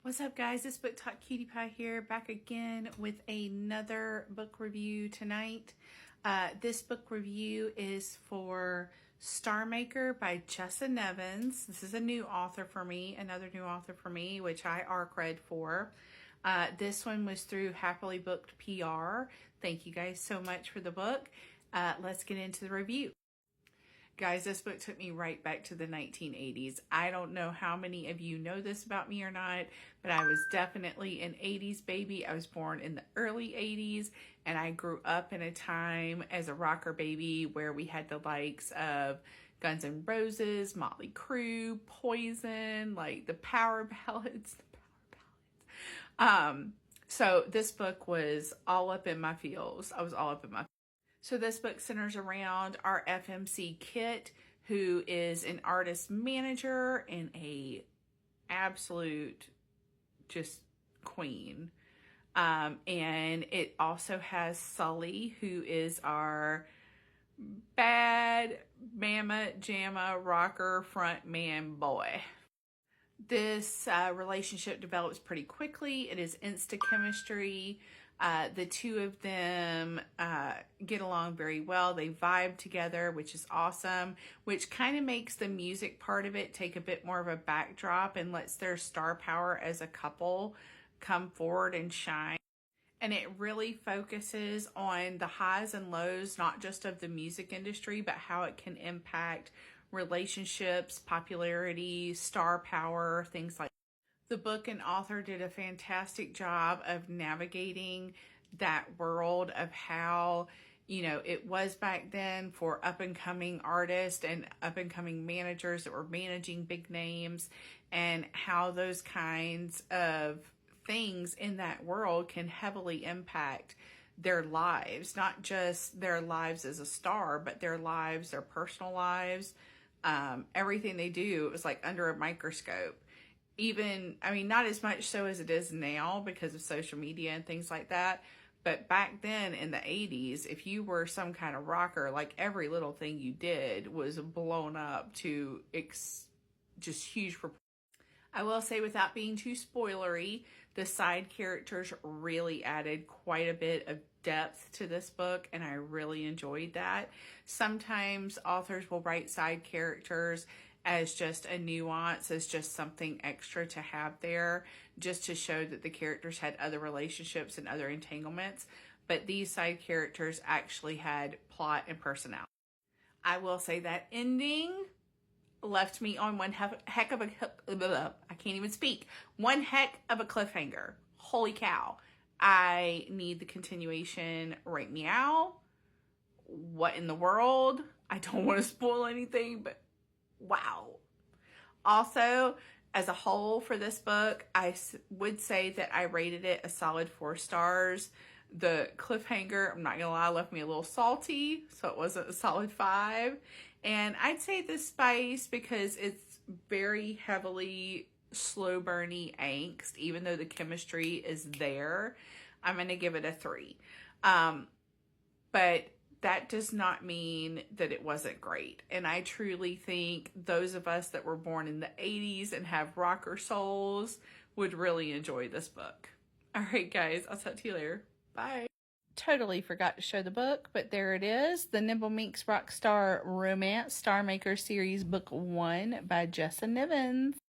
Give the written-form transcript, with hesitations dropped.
What's up, guys? It's Book Talk Cutie Pie here, back again with another book review tonight. This book review is for Star Maker by Jessa Nevins. This is a new author for me, another new author for me, which I ARC-read for. This one was through Happily Booked PR. Thank you guys so much for the book. Let's get into the review. Guys, this book took me right back to the 1980s. I don't know how many of you know this about me or not, but I was definitely an 80s baby. I was born in the early 80s, and I grew up in a time as a rocker baby where we had the likes of Guns N' Roses, Motley Crue, Poison, like the power ballads. So this book was all up in my feels. I was all up in my feels. So this book centers around our FMC Kit, who is an artist manager and a absolute just queen. And it also has Sully, who is our bad mama jamma rocker front man boy. This relationship develops pretty quickly. It is instant chemistry. The two of them get along very well. They vibe together, which is awesome, which kind of makes the music part of it take a bit more of a backdrop and lets their star power as a couple come forward and shine. And it really focuses on the highs and lows, not just of the music industry, but how it can impact relationships, popularity, star power, things like that. The book and author did a fantastic job of navigating that world of how, you know, it was back then for up-and-coming artists and up-and-coming managers that were managing big names, and how those kinds of things in that world can heavily impact their lives, not just their lives as a star, but their lives, their personal lives. Everything they do is like under a microscope. Even, I mean, not as much so as it is now because of social media and things like that. But back then in the 80s, if you were some kind of rocker, like every little thing you did was blown up to just huge proportions. I will say, without being too spoilery, the side characters really added quite a bit of depth to this book, and I really enjoyed that. Sometimes authors will write side characters as just a nuance, as just something extra to have there, just to show that the characters had other relationships and other entanglements. But these side characters actually had plot and personality. I will say that ending left me on one heck of a, I can't even speak, one heck of a cliffhanger. Holy cow. I need the continuation right meow. What in the world? I don't want to spoil anything, but wow. Also, as a whole for this book, I would say that I rated it a solid 4 stars. The cliffhanger, I'm not gonna lie, left me a little salty, so it wasn't a solid 5. And I'd say the spice, because it's very heavily slow burny angst, even though the chemistry is there, I'm gonna give it a 3. But that does not mean that it wasn't great. And I truly think those of us that were born in the 80s and have rocker souls would really enjoy this book. All right, guys, I'll talk to you later. Bye. Totally forgot to show the book, but there it is. The Nimble Minx Rockstar Romance Star Maker Series Book 1 by Jessa Nevins.